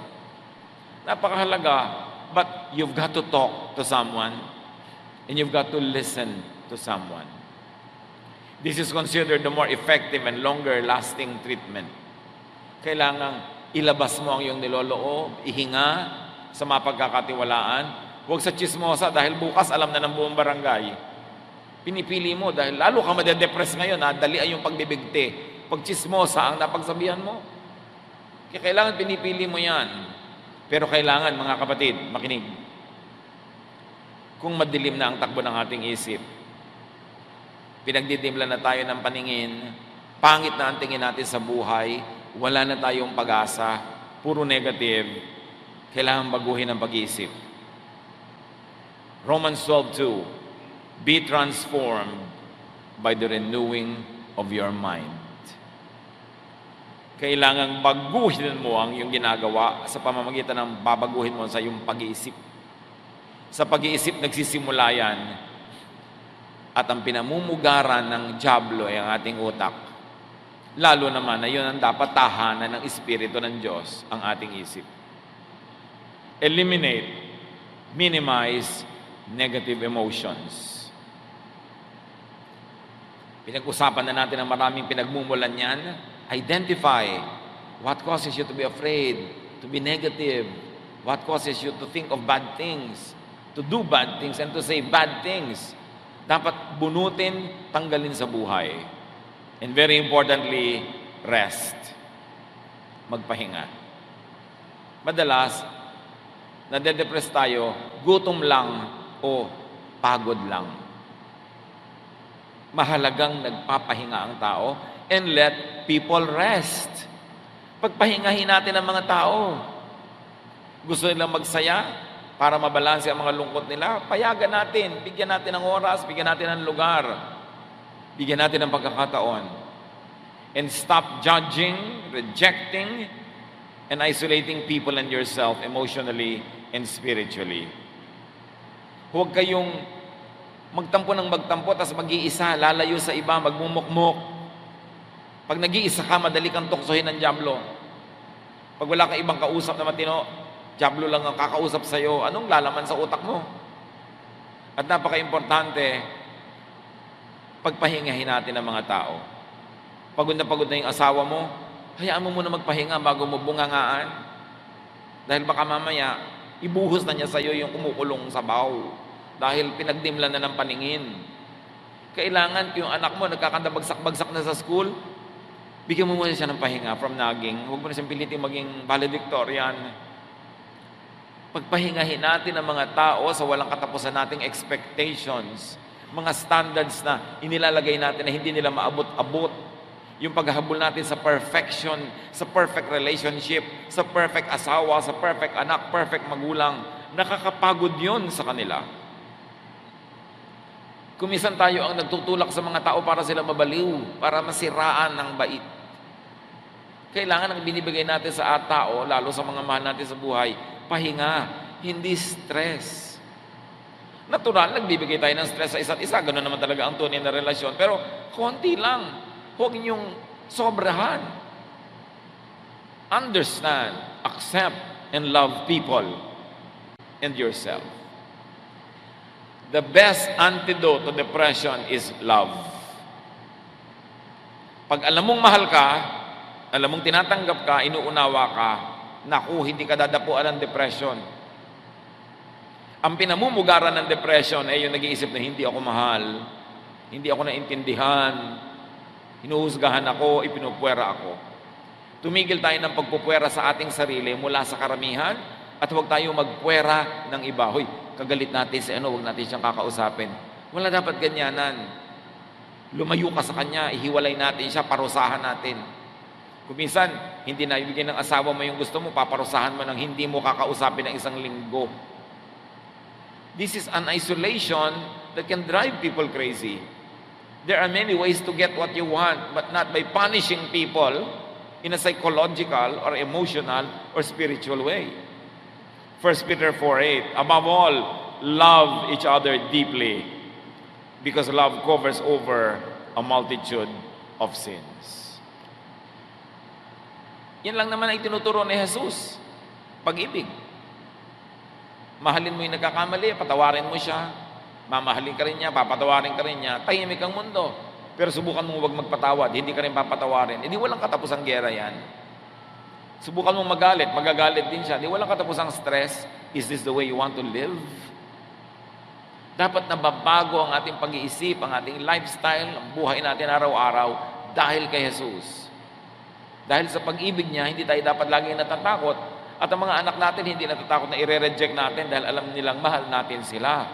Napakahalaga, but you've got to talk to someone and you've got to listen to someone. This is considered the more effective and longer-lasting treatment. Kailangang ilabas mo ang iyong niloloob, ihinga sa mapagkakatiwalaan. Huwag sa chismosa dahil bukas alam na ng buong barangay. Pinipili mo dahil lalo ka madedepress ngayon, dali ay yung pagbibigti. Pag chismosa ang napagsabihan mo. Kaya kailangan pinipili mo yan. Pero kailangan, mga kapatid, makinig. Kung madilim na ang takbo ng ating isip, pinagdidimla na tayo ng paningin, pangit na ang tingin natin sa buhay, wala na tayong pag-asa, puro negative, kailangan baguhin ang pag-iisip. Romans 12:2, be transformed by the renewing of your mind. Kailangang baguhin mo ang iyong ginagawa sa pamamagitan ng babaguhin mo sa iyong pag-iisip. Sa pag-iisip nagsisimula yan, at ang pinamumugaran ng dyablo ay ang ating utak. Lalo naman na yun ang dapat tahanan ng Espiritu ng Diyos, ang ating isip. Eliminate, minimize negative emotions. Pinag-usapan na natin ang maraming pinagmumulan yan. Identify what causes you to be afraid, to be negative, what causes you to think of bad things, to do bad things, and to say bad things. Dapat bunutin, tanggalin sa buhay. And very importantly, rest. Magpahinga. Madalas, nade-depress tayo, gutom lang o pagod lang. Mahalagang nagpapahinga ang tao and let people rest. Pagpahingahin natin ang mga tao. Gusto nilang magsaya, para mabalanse ang mga lungkot nila, payagan natin, bigyan natin ng oras, bigyan natin ng lugar, bigyan natin ng pagkakataon. And stop judging, rejecting, and isolating people and yourself emotionally and spiritually. Huwag kayong magtampo ng magtampo, tapos mag-iisa, lalayo sa iba, magmumukmuk. Pag nag-iisa ka, madali kang tuksohin ng dyablo. Pag wala kang ibang kausap na matino, dyablo lang ang kakausap sa iyo, anong lalaman sa utak mo? At napaka-importante, pagpahingahin natin ang mga tao. Pagod na yung asawa mo, hayaan mo muna magpahinga bago mo bungangaan. Dahil baka mamaya, ibuhos na niya sa iyo yung kumukulong sabaw. Dahil pinagdimlan na ng paningin. Kailangan yung anak mo, nagkakanda bagsak-bagsak na sa school, bigyan mo muna siya ng pahinga from nagging. Huwag mo na siyang pilitin maging valedictorian. Pagpahingahin natin ang mga tao sa walang katapusan nating expectations. Mga standards na inilalagay natin na hindi nila maabot-abot. Yung paghahabol natin sa perfection, sa perfect relationship, sa perfect asawa, sa perfect anak, perfect magulang, nakakapagod yon sa kanila. Kuminsan tayo ang nagtutulak sa mga tao para sila mabaliw, para masiraan ng bait. Kailangan ang binibigay natin sa tao, lalo sa mga mahal natin sa buhay, pahinga, hindi stress. Natural, nagbibigay tayo ng stress sa isa't isa. Ganun naman talaga ang tunay na relasyon. Pero konti lang. Huwag niyong sobrahan. Understand, accept, and love people and yourself. The best antidote to depression is love. Pag alam mong mahal ka, alam mong tinatanggap ka, inuunawa ka, naku, hindi ka dadapuan ng depression. Ang pinamumugaran ng depression ay yung nag-iisip na hindi ako mahal, hindi ako naintindihan, hinuhusgahan ako, ipinupwera ako. Tumigil tayo ng pagpupwera sa ating sarili mula sa karamihan at huwag tayo magpwera ng iba. Hoy, kagalit natin si huwag natin siyang kakausapin. Wala dapat ganyanan. Lumayo ka sa kanya, ihiwalay natin siya, parusahan natin. Kung minsan, hindi na ibigay ng asawa mo yung gusto mo, paparusahan mo ng hindi mo kakausapin ng isang linggo. This is an isolation that can drive people crazy. There are many ways to get what you want, but not by punishing people in a psychological or emotional or spiritual way. 1 Peter 4:8, above all, love each other deeply, because love covers over a multitude of sins. Yan lang naman ay tinuturo ni Jesus. Pag-ibig. Mahalin mo yung nagkakamali, patawarin mo siya. Mamahalin ka rin niya, papatawarin ka rin niya. Tahimik ang mundo. Pero subukan mong huwag magpatawad, hindi ka rin papatawarin. Hindi walang katapusang gera yan. Subukan mong magalit, magagalit din siya. Hindi walang katapusang stress. Is this the way you want to live? Dapat nababago ang ating pag-iisip, ang ating lifestyle, ang buhay natin araw-araw dahil kay Jesus. Dahil sa pag-ibig niya, hindi tayo dapat laging natatakot. At ang mga anak natin hindi natatakot na i-reject natin dahil alam nilang mahal natin sila.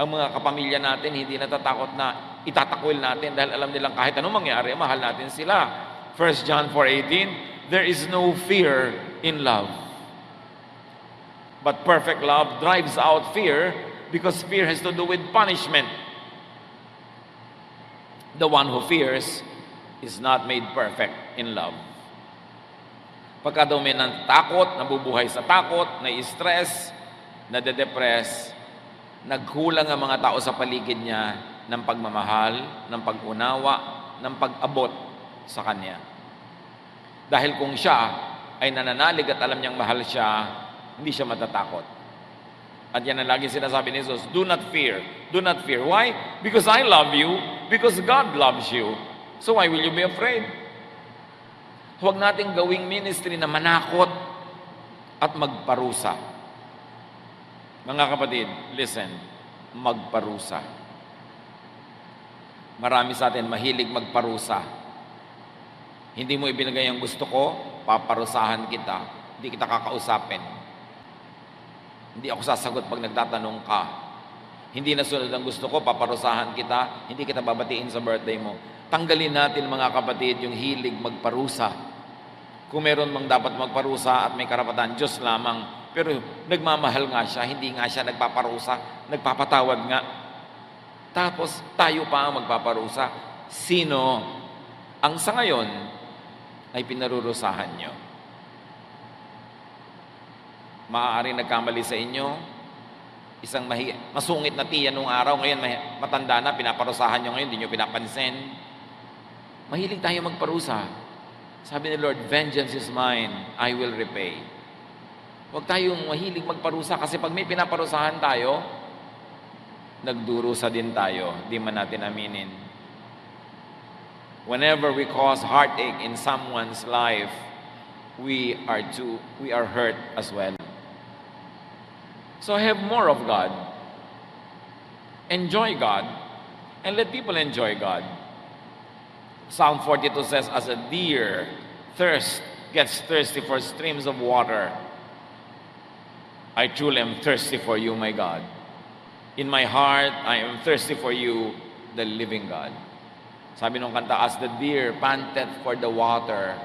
Ang mga kapamilya natin hindi natatakot na itatakwil natin dahil alam nilang kahit anong mangyari, mahal natin sila. 1 John 4:18, there is no fear in love. But perfect love drives out fear because fear has to do with punishment. The one who fears is not made perfect in love. Pagka daw may natakot, nabubuhay sa takot, na-stress, nade-depress, nagkulang ang mga tao sa paligid niya ng pagmamahal, ng pag-unawa, ng pag-abot sa kanya. Dahil kung siya ay nananalig at alam niyang mahal siya, hindi siya matatakot. At yan ang lagi sinasabi ni Jesus, do not fear. Do not fear. Why? Because I love you. Because God loves you. So why will you be afraid? Huwag nating gawing ministry na manakot at magparusa. Mga kapatid, listen, magparusa. Marami sa atin mahilig magparusa. Hindi mo ibinigay ang gusto ko, paparusahan kita. Hindi kita kakausapin. Hindi ako sasagot pag nagtatanong ka. Hindi nasunod ang gusto ko, paparusahan kita. Hindi kita babatiin sa birthday mo. Tanggalin natin mga kapatid yung hilig magparusa. Kung meron mang dapat magparusa at may karapatan, Diyos lamang. Pero nagmamahal nga siya, hindi nga siya nagpaparusa, nagpapatawad nga. Tapos tayo pa ang magpaparusa. Sino ang sa ngayon ay pinarurusahan nyo? Maaaring nagkamali sa inyo, isang masungit na tiyan nung araw, ngayon matanda na, pinaparusahan nyo ngayon, hindi nyo pinapansin. Mahilig tayo magparusa. Sabi ni Lord, vengeance is mine, I will repay. Huwag tayong mahilig magparusa kasi pag may pinaparusahan tayo, nagdurusa din tayo, di man natin aminin. Whenever we cause heartache in someone's life, we are hurt as well. So have more of God. Enjoy God, and let people enjoy God. Psalm 42 says, as a deer gets thirsty for streams of water, I truly am thirsty for you, my God. In my heart, I am thirsty for you, the living God. Sabi nung kanta, as the deer panteth for the water.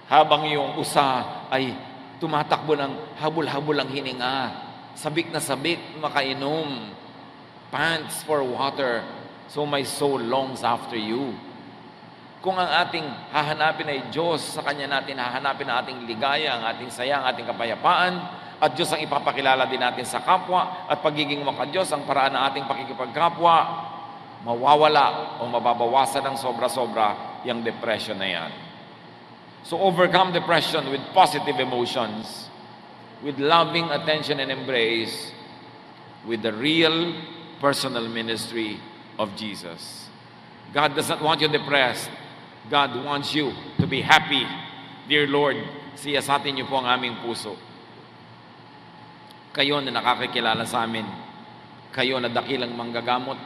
Habang yung usa ay tumatakbo ng habol-habol ang hininga. Sabik na sabik, makainom. Pants for water. So my soul longs after you. Kung ang ating hahanapin ay Diyos, sa Kanya natin hahanapin ang ating ligaya, ang ating saya, ang ating kapayapaan, at Diyos ang ipapakilala din natin sa kapwa, at pagiging maka-Diyos ang paraan ng ating pakikipagkapwa, mawawala o mababawasan ng sobra-sobra yung depression na yan. So overcome depression with positive emotions, with loving attention and embrace, with the real personal ministry of Jesus. God does not want you depressed. God wants you to be happy. Dear Lord, siyasatin niyo po ang aming puso. Kayo na nakakikilala sa amin. Kayo na dakilang manggagamot.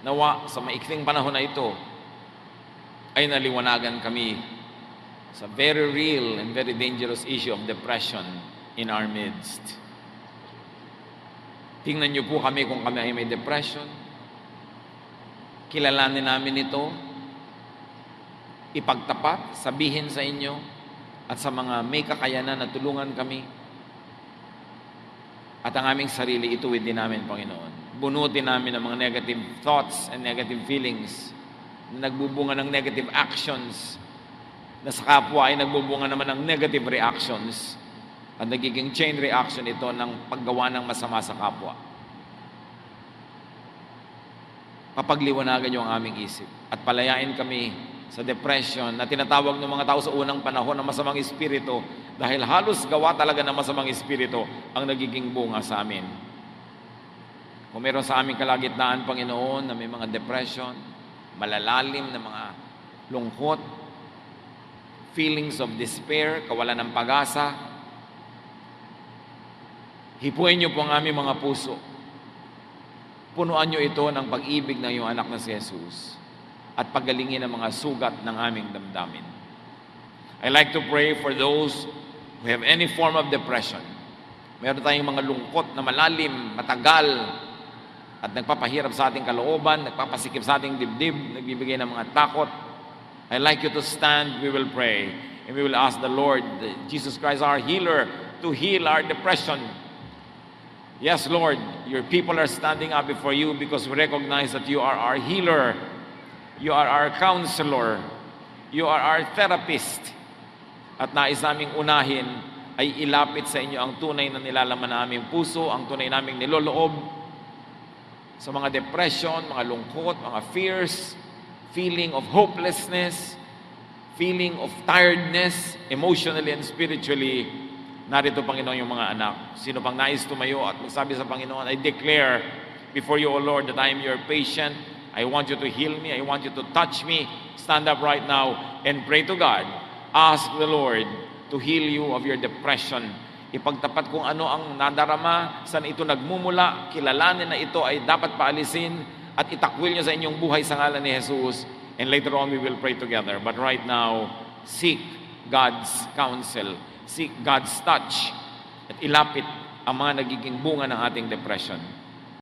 Nawa sa maikling panahon na ito ay naliwanagan kami sa very real and very dangerous issue of depression in our midst. Tingnan niyo po kami kung kami ay may depression. Kilalanin namin ito. Ipagtapat, sabihin sa inyo at sa mga may kakayanan na tulungan kami. At ang aming sarili, ituwid din namin, Panginoon. Bunutin namin ang mga negative thoughts and negative feelings na nagbubunga ng negative actions, na sa kapwa ay nagbubunga naman ng negative reactions at nagiging chain reaction ito ng paggawa ng masama sa kapwa. Papagliwanagan niyo ang aming isip at palayain kami sa depression na tinatawag ng mga tao sa unang panahon ng masamang espiritu dahil halos gawa talaga ng masamang espiritu ang nagiging bunga sa amin. Kung meron sa aming kalagitnaan, Panginoon, na may mga depression, malalalim na mga lungkot, feelings of despair, kawalan ng pag-asa, hipuin niyo po ang aming mga puso. Punuan niyo ito ng pag-ibig ng iyong anak na si Jesus at pagalingin ang mga sugat ng aming damdamin. I like to pray for those who have any form of depression. Meron tayong mga lungkot na malalim, matagal, at nagpapahirap sa ating kalooban, nagpapasikip sa ating dibdib, nagbibigay ng mga takot. I like you to stand, we will pray, and we will ask the Lord, Jesus Christ, our healer, to heal our depression. Yes, Lord, your people are standing up before you because we recognize that you are our healer. You are our counselor. You are our therapist. At nais naming unahin ay ilapit sa inyo ang tunay na nilalaman na aming puso, ang tunay naming niloloob sa mga depression, mga lungkot, mga fears, feeling of hopelessness, feeling of tiredness, emotionally and spiritually. Narito, Panginoon, yung mga anak. Sino pang nais tumayo at magsabi sa Panginoon, I declare before you, O Lord, that I am your patient. I want you to heal me. I want you to touch me. Stand up right now and pray to God. Ask the Lord to heal you of your depression. Ipagtapat kung ano ang nadarama, saan ito nagmumula, kilalanin na ito ay dapat paalisin at itakwil niyo sa inyong buhay sa ngalan ni Jesus. And later on, we will pray together. But right now, seek God's counsel. Seek God's touch. At ilapit ang mga nagiging bunga ng ating depression.